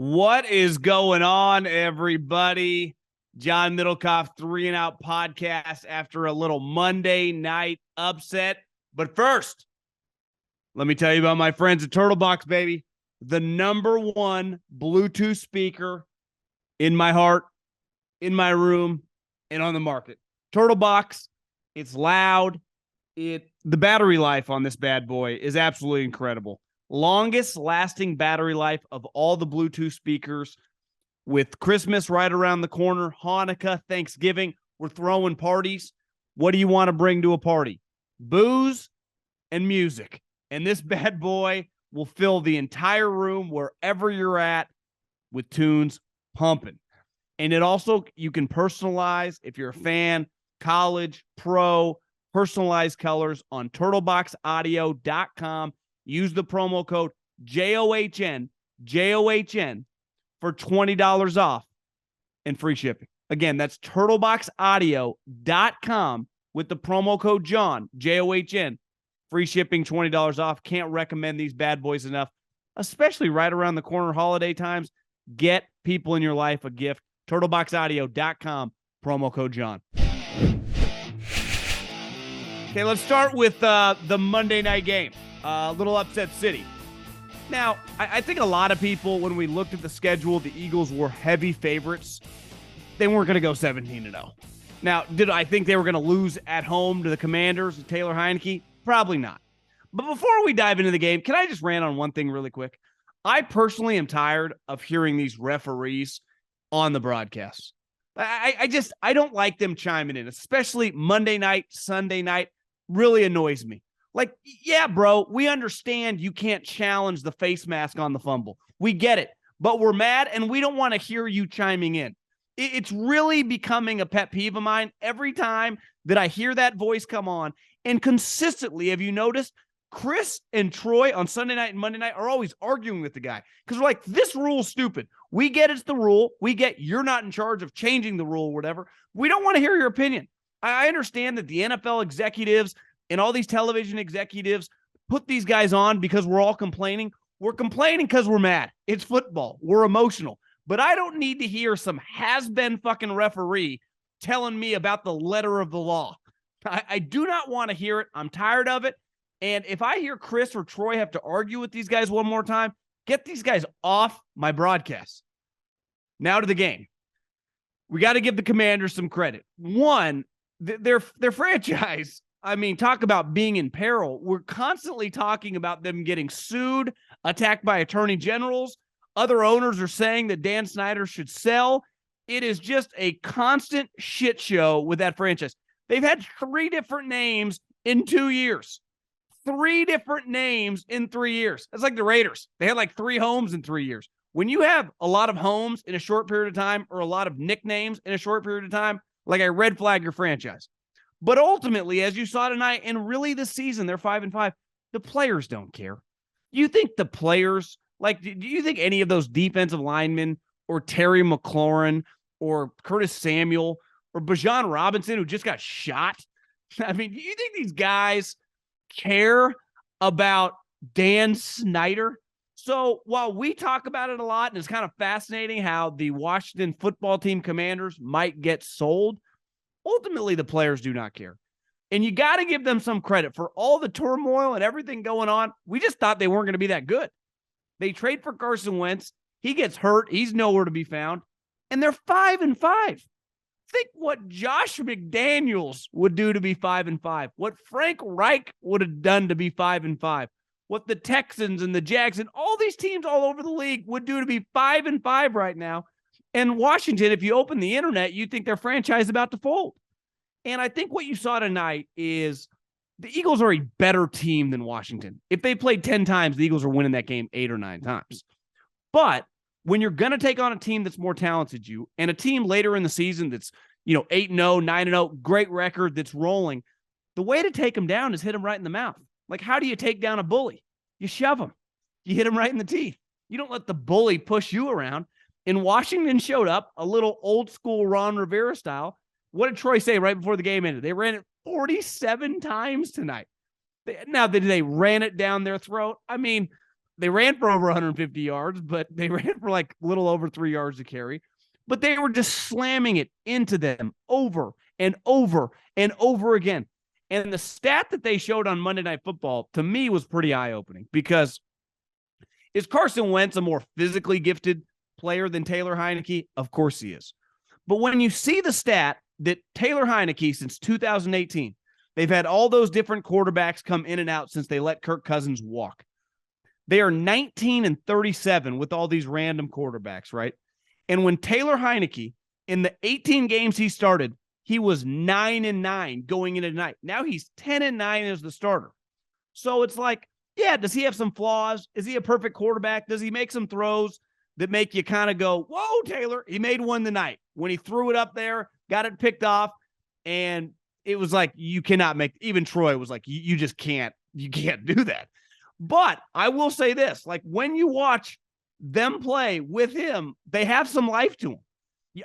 What is going on, everybody? John Middlekauff, 3 and Out podcast after a little Monday night upset. But first, let me tell you about my friends at Turtlebox, baby. The number one Bluetooth speaker in my heart, in my room, and on the market. Turtlebox, it's loud. The battery life on this bad boy is absolutely incredible. Longest lasting battery life of all the Bluetooth speakers. With Christmas right around the corner, Hanukkah, Thanksgiving, we're throwing parties. What do you want to bring to a party? Booze and music. And this bad boy will fill the entire room wherever you're at with tunes pumping. And it also, you can personalize, if you're a fan, college, pro, personalized colors on turtleboxaudio.com. Use the promo code JOHN for $20 off and free shipping. Again, that's turtleboxaudio.com with the promo code John, JOHN, free shipping, $20 off. Can't recommend these bad boys enough, especially right around the corner holiday times. Get people in your life a gift. turtleboxaudio.com, promo code John. Okay, let's start with the Monday night game. Little upset city. Now, I think a lot of people, when we looked at the schedule, the Eagles were heavy favorites. They weren't going to go 17-0. Now, did I think they were going to lose at home to the Commanders and Taylor Heinicke? Probably not. But before we dive into the game, can I just rant on one thing really quick? I personally am tired of hearing these referees on the broadcasts. I don't like them chiming in, especially Monday night, Sunday night. Really annoys me. Like, yeah, bro, we understand you can't challenge the face mask on the fumble. We get it, but we're mad, and we don't want to hear you chiming in. It's really becoming a pet peeve of mine every time that I hear that voice come on. And consistently, have you noticed, Chris and Troy on Sunday night and Monday night are always arguing with the guy because we're like, this rule's stupid. We get it's the rule. We get you're not in charge of changing the rule or whatever. We don't want to hear your opinion. I understand that the NFL executives and all these television executives put these guys on because we're all complaining. We're complaining because we're mad. It's football. We're emotional. But I don't need to hear some has-been fucking referee telling me about the letter of the law. I do not want to hear it. I'm tired of it. And if I hear Chris or Troy have to argue with these guys one more time, get these guys off my broadcast. Now to the game. We got to give the Commanders some credit. One, their franchise, I mean, talk about being in peril. We're constantly talking about them getting sued, attacked by attorney generals. Other owners are saying that Dan Snyder should sell. It is just a constant shit show with that franchise. They've had 3 different names in 2 years. 3 different names in 3 years. That's like the Raiders. They had like 3 homes in 3 years. When you have a lot of homes in a short period of time or a lot of nicknames in a short period of time, like I red flag your franchise. But ultimately, as you saw tonight, and really this season, they're 5-5. The players don't care. You think the players, like, do you think any of those defensive linemen or Terry McLaurin or Curtis Samuel or Bijan Robinson, who just got shot? I mean, do you think these guys care about Dan Snyder? So while we talk about it a lot, and it's kind of fascinating how the Washington football team Commanders might get sold, ultimately the players do not care. And you got to give them some credit for all the turmoil and everything going on. We just thought they weren't going to be that good. They trade for Carson Wentz. He gets hurt. He's nowhere to be found. And they're 5-5. Think what Josh McDaniels would do to be 5-5. What Frank Reich would have done to be 5-5. What the Texans and the Jags and all these teams all over the league would do to be 5-5 right now. And Washington, if you open the internet, you think their franchise is about to fold. And I think what you saw tonight is the Eagles are a better team than Washington. If they played 10 times, the Eagles are winning that game 8 or 9 times. But when you're going to take on a team that's more talented than you and a team later in the season that's, 8-0, 9-0, great record that's rolling, the way to take them down is hit them right in the mouth. Like, how do you take down a bully? You shove them. You hit them right in the teeth. You don't let the bully push you around. And Washington showed up a little old school Ron Rivera style. What did Troy say right before the game ended? They ran it 47 times tonight. Now that they ran it down their throat, I mean, They ran for over 150 yards, but they ran for like a little over 3 yards a carry. But they were just slamming it into them over and over and over again. And the stat that they showed on Monday Night Football, to me, was pretty eye-opening because is Carson Wentz a more physically gifted player than Taylor Heinicke? Of course he is. But when you see the stat that Taylor Heinicke, since 2018, they've had all those different quarterbacks come in and out since they let Kirk Cousins walk. They are 19-37 with all these random quarterbacks, right? And when Taylor Heinicke, in the 18 games he started, he was 9-9 going into tonight. Now he's 10-9 as the starter. So it's like, yeah, does he have some flaws? Is he a perfect quarterback? Does he make some throws that make you kind of go, whoa, Taylor? He made one tonight when he threw it up there, got it picked off, and it was like, you cannot make, even Troy was like, you just can't, you can't do that. But I will say this, like when you watch them play with him, they have some life to them.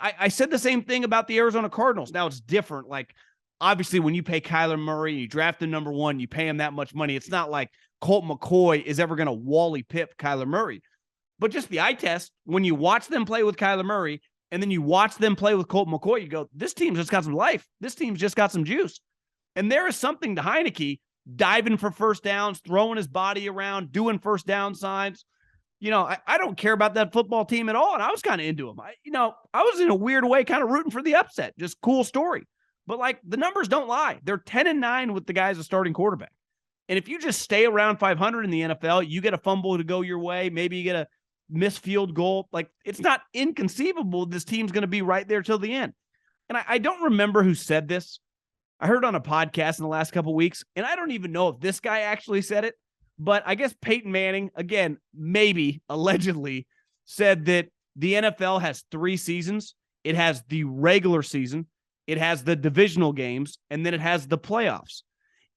I said the same thing about the Arizona Cardinals. Now it's different. Like, obviously, when you pay Kyler Murray, you draft the number one, you pay him that much money. It's not like Colt McCoy is ever going to Wally Pip Kyler Murray. But just the eye test, when you watch them play with Kyler Murray and then you watch them play with Colt McCoy, you go, this team's just got some life. This team's just got some juice. And there is something to Heinicke diving for first downs, throwing his body around, doing first down signs. You know, I don't care about that football team at all, and I was kind of into them. I was in a weird way kind of rooting for the upset. Just cool story. But, like, the numbers don't lie. They're 10-9 with the guy as a starting quarterback. And if you just stay around 500 in the NFL, you get a fumble to go your way, maybe you get a missed field goal. Like, it's not inconceivable this team's going to be right there till the end. And I don't remember who said this. I heard on a podcast in the last couple of weeks, and I don't even know if this guy actually said it. But I guess Peyton Manning, again, maybe allegedly, said that the NFL has 3 seasons. It has the regular season, it has the divisional games, and then it has the playoffs.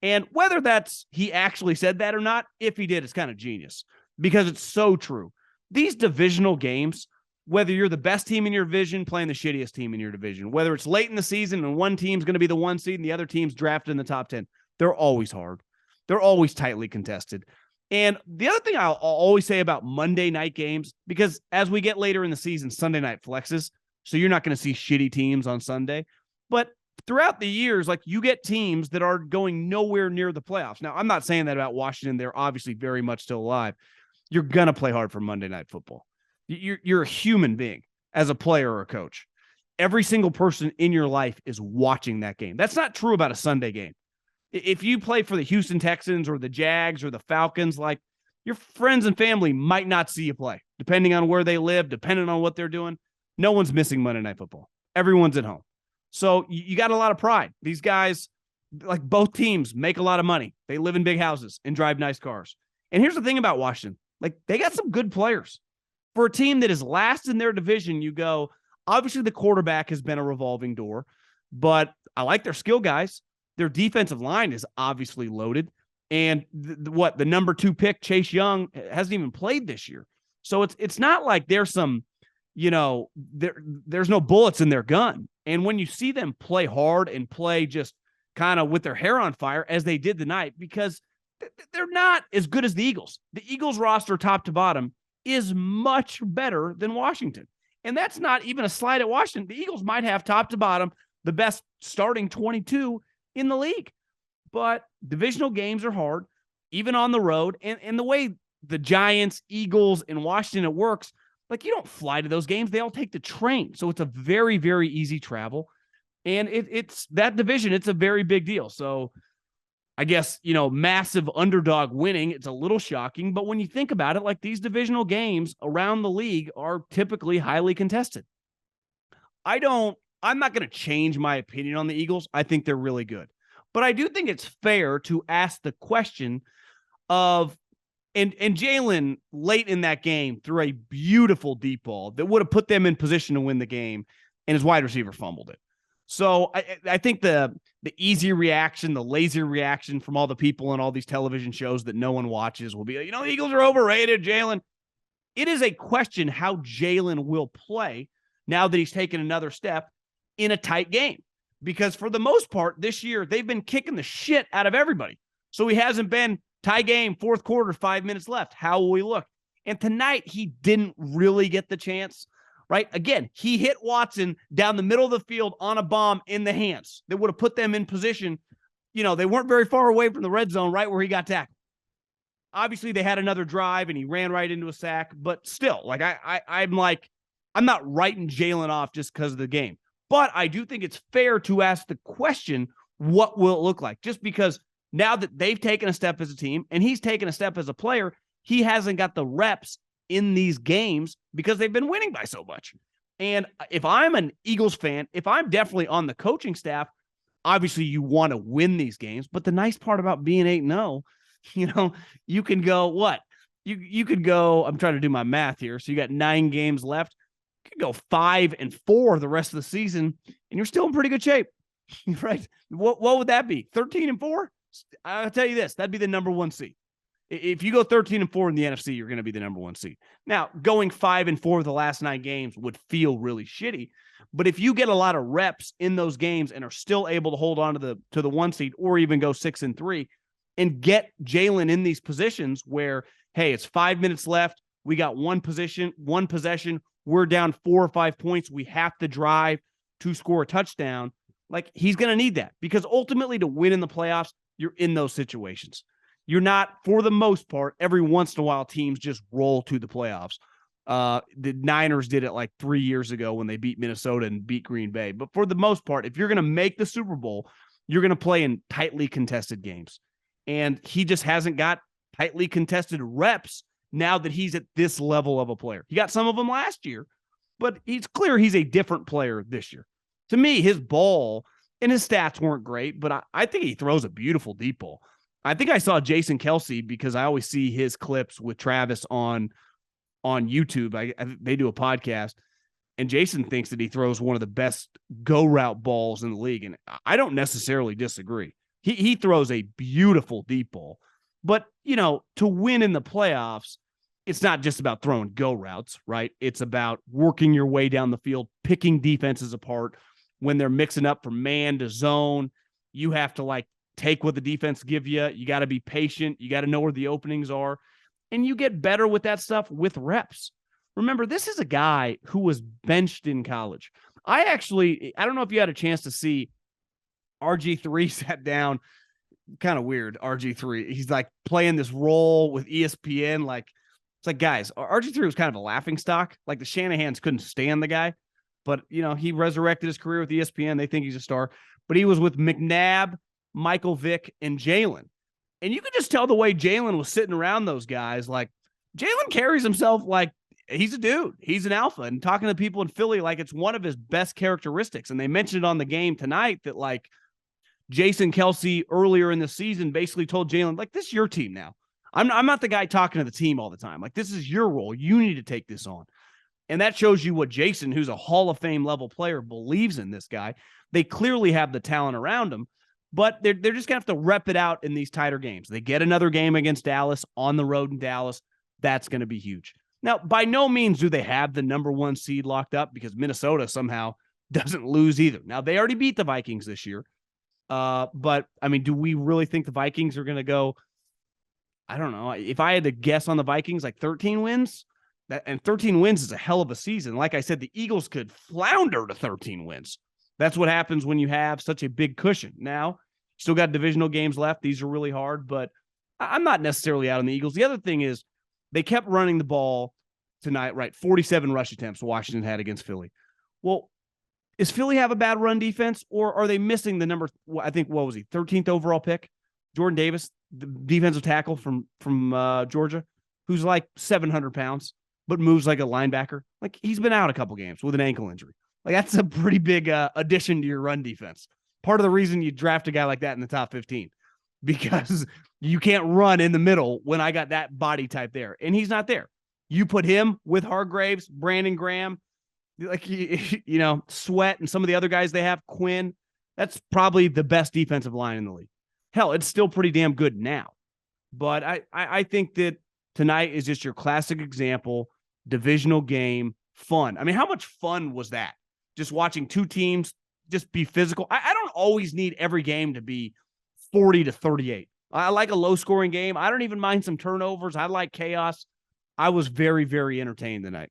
And whether that's he actually said that or not, if he did, it's kind of genius because it's so true. These divisional games, whether you're the best team in your division playing the shittiest team in your division, whether it's late in the season and one team's going to be the 1 seed and the other team's drafted in the top 10, they're always hard. They're always tightly contested. And the other thing I'll always say about Monday night games, because as we get later in the season, Sunday night flexes, so you're not going to see shitty teams on Sunday. But throughout the years, like, you get teams that are going nowhere near the playoffs. Now, I'm not saying that about Washington. They're obviously very much still alive. You're going to play hard for Monday Night Football. You're a human being as a player or a coach. Every single person in your life is watching that game. That's not true about a Sunday game. If you play for the Houston Texans or the Jags or the Falcons, like, your friends and family might not see you play, depending on where they live, depending on what they're doing. No one's missing Monday Night Football. Everyone's at home. So you got a lot of pride. These guys, like, both teams make a lot of money. They live in big houses and drive nice cars. And here's the thing about Washington. Like, they got some good players. For a team that is last in their division, you go, obviously the quarterback has been a revolving door, but I like their skill guys. Their defensive line is obviously loaded. And the number 2 pick, Chase Young, hasn't even played this year. So it's not like there's some, there's no bullets in their gun. And when you see them play hard and play just kind of with their hair on fire, as they did tonight, because they're not as good as the Eagles. The Eagles roster, top to bottom, is much better than Washington. And that's not even a slight at Washington. The Eagles might have, top to bottom, the best starting 22 in the league. But divisional games are hard, even on the road. And the way the Giants, Eagles, and Washington, it works, like, you don't fly to those games. They all take the train. So it's a very, very easy travel. And it's that division, it's a very big deal. So I guess, massive underdog winning, it's a little shocking. But when you think about it, like, these divisional games around the league are typically highly contested. I'm not going to change my opinion on the Eagles. I think they're really good. But I do think it's fair to ask the question of, and Jalen late in that game threw a beautiful deep ball that would have put them in position to win the game, and his wide receiver fumbled it. So I think the easy reaction, the lazy reaction from all the people on all these television shows that no one watches will be, the Eagles are overrated, Jalen. It is a question how Jalen will play now that he's taken another step in a tight game. Because for the most part this year, they've been kicking the shit out of everybody. So he hasn't been Tie game, fourth quarter, 5 minutes left. How will we look? And tonight, he didn't really get the chance, right? Again, he hit Watson down the middle of the field on a bomb in the hands that would have put them in position. They weren't very far away from the red zone, right where he got tackled. Obviously, they had another drive, and he ran right into a sack. But still, I'm not writing Jalen off just because of the game. But I do think it's fair to ask the question, what will it look like? Just because now that they've taken a step as a team and he's taken a step as a player, he hasn't got the reps in these games because they've been winning by so much. And if I'm an Eagles fan, if I'm definitely on the coaching staff, obviously you want to win these games. But the nice part about being 8-0, you can go what? You could go, I'm trying to do my math here. So you got 9 games left. You could go 5-4 the rest of the season, and you're still in pretty good shape, right? What would that be? 13-4? I'll tell you this, that'd be the number 1 seed. If you go 13-4 in the NFC, you're going to be the number 1 seed. Now, going 5-4 the last 9 games would feel really shitty, but if you get a lot of reps in those games and are still able to hold on to the 1 seed, or even go 6-3, and get Jalen in these positions where, hey, it's 5 minutes left, we got one possession, we're down 4 or 5 points, we have to drive to score a touchdown. Like, he's going to need that, because ultimately to win in the playoffs, you're in those situations. You're not, for the most part, every once in a while, teams just roll to the playoffs. The Niners did it like 3 years ago when they beat Minnesota and beat Green Bay. But for the most part, if you're going to make the Super Bowl, you're going to play in tightly contested games. And he just hasn't got tightly contested reps now that he's at this level of a player. He got some of them last year, but it's clear he's a different player this year. To me, his ball and his stats weren't great, but I think he throws a beautiful deep ball. I think I saw Jason Kelce, because I always see his clips with Travis on YouTube. They do a podcast, and Jason thinks that he throws one of the best go route balls in the league, and I don't necessarily disagree. He throws a beautiful deep ball, but to win in the playoffs, it's not just about throwing go routes, right? It's about working your way down the field, picking defenses apart when they're mixing up from man to zone. You have to take what the defense give you. You got to be patient. You got to know where the openings are. And you get better with that stuff with reps. Remember, this is a guy who was benched in college. I don't know if you had a chance to see RG3 sat down. Kind of weird, RG3. He's playing this role with ESPN. It's like, guys, RG3 was kind of a laughing stock. The Shanahans couldn't stand the guy. But, he resurrected his career with ESPN. They think he's a star. But he was with McNabb, Michael Vick, and Jalen. And you could just tell the way Jalen was sitting around those guys. Jalen carries himself like he's a dude. He's an alpha. And talking to people in Philly, it's one of his best characteristics. And they mentioned it on the game tonight that, Jason Kelce earlier in the season basically told Jalen, this is your team now. I'm not the guy talking to the team all the time. This is your role. You need to take this on. And that shows you what Jason, who's a Hall of Fame level player, believes in this guy. They clearly have the talent around him, but they're just going to have to rep it out in these tighter games. They get another game against Dallas on the road in Dallas. That's going to be huge. Now, by no means do they have the number 1 seed locked up, because Minnesota somehow doesn't lose either. Now, they already beat the Vikings this year. But, do we really think the Vikings are going to go? I don't know. If I had to guess on the Vikings, 13 wins, and 13 wins is a hell of a season. Like I said, the Eagles could flounder to 13 wins. That's what happens when you have such a big cushion. Now, still got divisional games left. These are really hard, but I'm not necessarily out on the Eagles. The other thing is they kept running the ball tonight, right? 47 rush attempts Washington had against Philly. Well, does Philly have a bad run defense, or are they missing the number, I think, what was he, 13th overall pick? Jordan Davis, the defensive tackle from Georgia, who's 700 pounds, but moves like a linebacker. He's been out a couple games with an ankle injury. That's a pretty big addition to your run defense. Part of the reason you draft a guy like that in the top 15, because you can't run in the middle when I got that body type there, and he's not there. You put him with Hargraves, Brandon Graham, Sweat, and some of the other guys they have, Quinn. That's probably the best defensive line in the league. Hell, it's still pretty damn good now. But I think that tonight is just your classic example, divisional game, fun. How much fun was that? Just watching two teams just be physical. I don't always need every game to be 40-38. I like a low-scoring game. I don't even mind some turnovers. I like chaos. I was very, very entertained tonight.